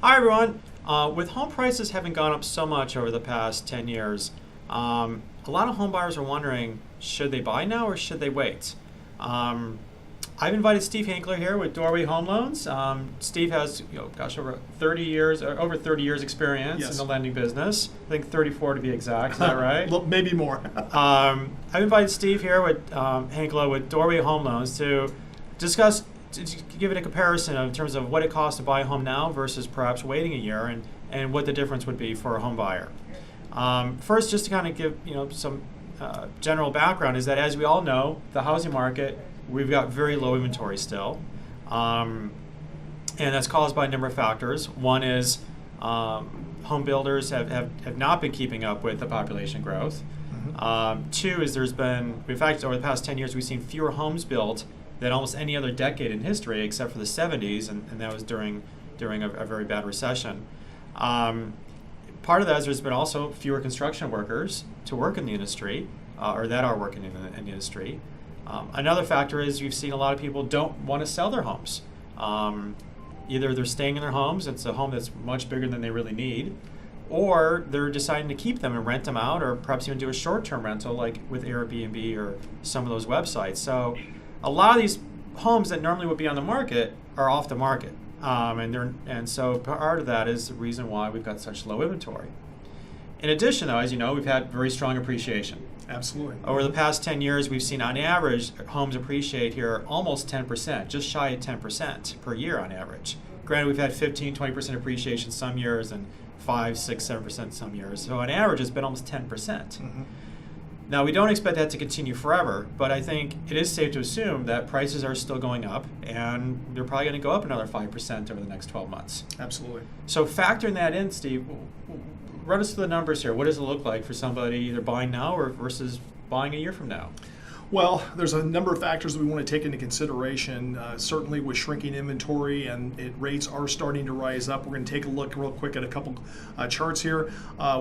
Hi everyone. With home prices having gone up so much over the past 10 years, a lot of home buyers are wondering, should they buy now or should they wait? Um, I've invited Steve Hankla here with Doorway Home Loans. Steve has, over 30 years, experience in Yes. the lending business. I think 34 to be exact. Is that right? Look, maybe more. I've invited Steve here with Hankla with Doorway Home Loans to discuss, to give it a comparison in terms of what it costs to buy a home now versus perhaps waiting a year, and what the difference would be for a home buyer. First, just to kind of give some general background, is that as we all know, the housing market, we've got very low inventory still, and that's caused by a number of factors. One is home builders have not been keeping up with the population growth. Two is there's been, in fact, over the past 10 years, we've seen fewer homes built than almost any other decade in history, except for the 70s, and that was during a very bad recession. Part of that is there's been also fewer construction workers to work in the industry, or that are working in the industry. Another factor is you've seen a lot of people don't want to sell their homes. Either they're staying in their homes, it's a home that's much bigger than they really need, or they're deciding to keep them and rent them out, or perhaps even do a short-term rental like with Airbnb or some of those websites. So a lot of these homes that normally would be on the market are off the market. And so part of that is the reason why we've got such low inventory. In addition, though, as you know, we've had very strong appreciation. Absolutely. Over the past 10 years, we've seen on average homes appreciate here almost 10%, just shy of 10% per year on average. Granted, we've had 15, 20% appreciation some years and 5, 6, 7% some years. So on average, it's been almost 10%. Now, we don't expect that to continue forever, but I think it is safe to assume that prices are still going up, and they're probably going to go up another 5% over the next 12 months. Absolutely. So factoring that in, Steve, run us through the numbers here. What does it look like for somebody either buying now or versus buying a year from now? Well, there's a number of factors that we want to take into consideration. Certainly with shrinking inventory and rates are starting to rise up. We're going to take a look real quick at a couple charts here.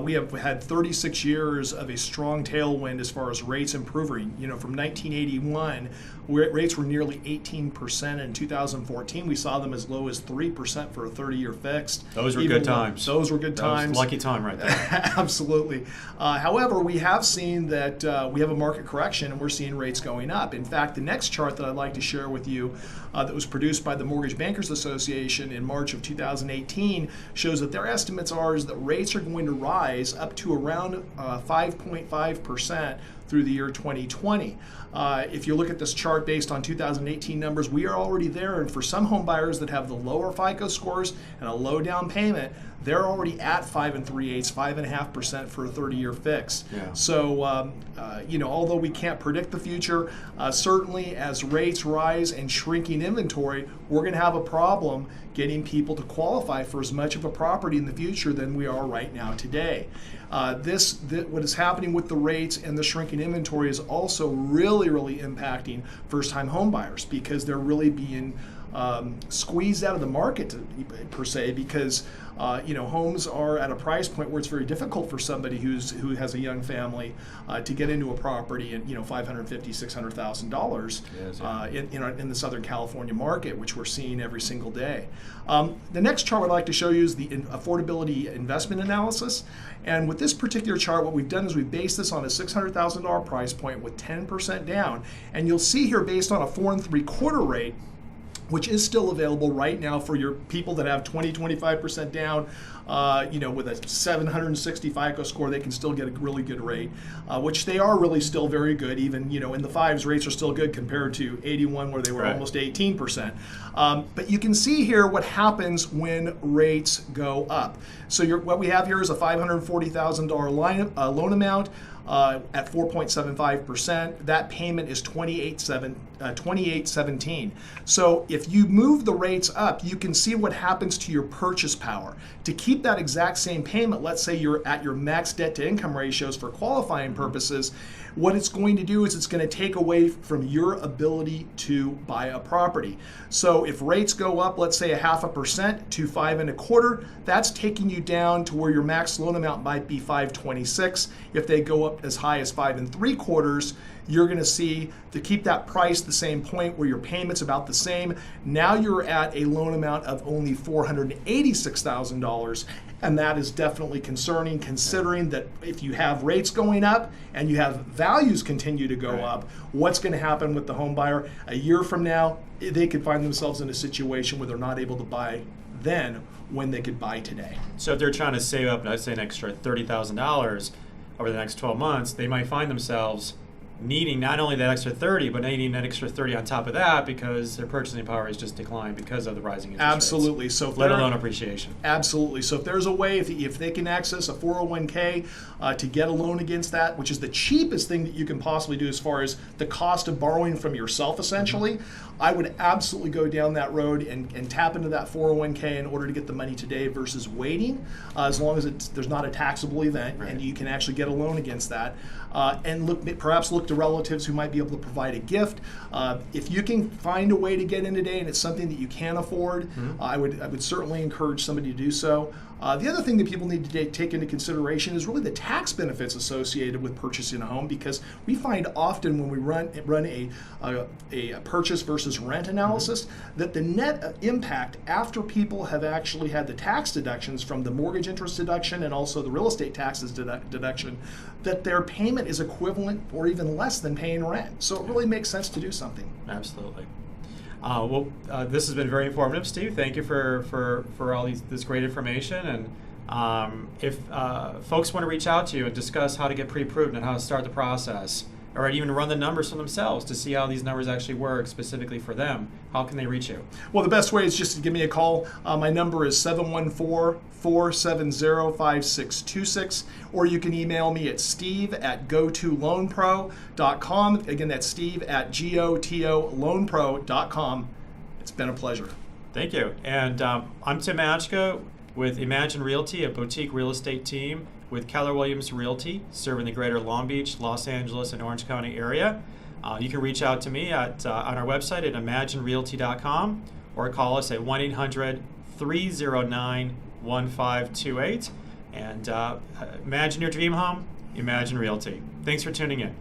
We have had 36 years of a strong tailwind as far as rates improving. From 1981, rates were nearly 18%. In 2014, we saw them as low as 3% for a 30-year fixed. Those were good times. Those were good times. Was a lucky time right there. Absolutely. However, we have seen that we have a market correction, and we're seeing rates going up. In fact, the next chart that I'd like to share with you that was produced by the Mortgage Bankers Association in March of 2018 shows that their estimates are that rates are going to rise up to around 5.5% through the year 2020. If you look at this chart based on 2018 numbers, we are already there, and for some home buyers that have the lower FICO scores and a low down payment, they're already at 5 3/8, 5.5% for a 30-year fix. Yeah. So, although we can't predict the future, certainly as rates rise and shrinking inventory, we're going to have a problem getting people to qualify for as much of a property in the future than we are right now today. What is happening with the rates and the shrinking inventory is also really impacting first-time home buyers, because they're really being squeezed out of the market per se, because homes are at a price point where it's very difficult for somebody who has a young family to get into a property in $550,000, $600,000 in the Southern California market, which we're seeing every single day. The next chart I'd like to show you is the affordability investment analysis. And with this particular chart, what we've done is we've based this on a $600,000 price point with 10% down. And you'll see here, based on a 4 3/4 rate, which is still available right now for your people that have 20-25% down, with a 760 FICO score, they can still get a really good rate, which they are really still very good. Even, in the fives, rates are still good compared to 81, where they were almost 18%. But you can see here what happens when rates go up. So what we have here is a $540,000 loan amount. At 4.75%, that payment is $28.17. So if you move the rates up, you can see what happens to your purchase power. To keep that exact same payment, let's say you're at your max debt to income ratios for qualifying purposes, what it's going to do is it's going to take away from your ability to buy a property. So if rates go up, let's say 0.5% to 5 1/4, that's taking you down to where your max loan amount might be 526. If they go up out as high as 5 3/4, you're going to see to keep that price the same point where your payment's about the same. Now you're at a loan amount of only $486,000, and that is definitely concerning, considering that if you have rates going up and you have values continue to go up, what's going to happen with the home buyer? A year from now, they could find themselves in a situation where they're not able to buy then when they could buy today. So if they're trying to save up, let's say, an extra $30,000 over the next 12 months, they might find themselves needing not only that extra 30, but needing that extra 30 on top of that because their purchasing power has just declined because of the rising interest Absolutely. rates. So let alone appreciation. Absolutely. So if there's a way, if they can access a 401k to get a loan against that, which is the cheapest thing that you can possibly do as far as the cost of borrowing from yourself, essentially, I would absolutely go down that road and tap into that 401k in order to get the money today versus waiting, as long as there's not a taxable event and you can actually get a loan against that. And perhaps look to relatives who might be able to provide a gift. If you can find a way to get in today and it's something that you can afford, I would certainly encourage somebody to do so. The other thing that people need to take into consideration is really the tax benefits associated with purchasing a home, because we find often when we run a purchase versus rent analysis that the net impact after people have actually had the tax deductions from the mortgage interest deduction and also the real estate taxes deduction, that their payment is equivalent or even less than paying rent. So it really makes sense to do something. Absolutely. This has been very informative, Steve. Thank you for all this great information. And if folks want to reach out to you and discuss how to get pre-approved and how to start the process, or even run the numbers for themselves to see how these numbers actually work specifically for them, how can they reach you? Well, the best way is just to give me a call. My number is 714-470-5626, or you can email me at steve@gotoloanpro.com. Again, that's steve@gotoloanpro.com. It's been a pleasure. Thank you. And I'm Tim Majka with Imagine Realty, a boutique real estate team with Keller Williams Realty, serving the greater Long Beach, Los Angeles, and Orange County area. You can reach out to me on our website at imaginerealty.com or call us at 1-800-309-1528. And imagine your dream home, Imagine Realty. Thanks for tuning in.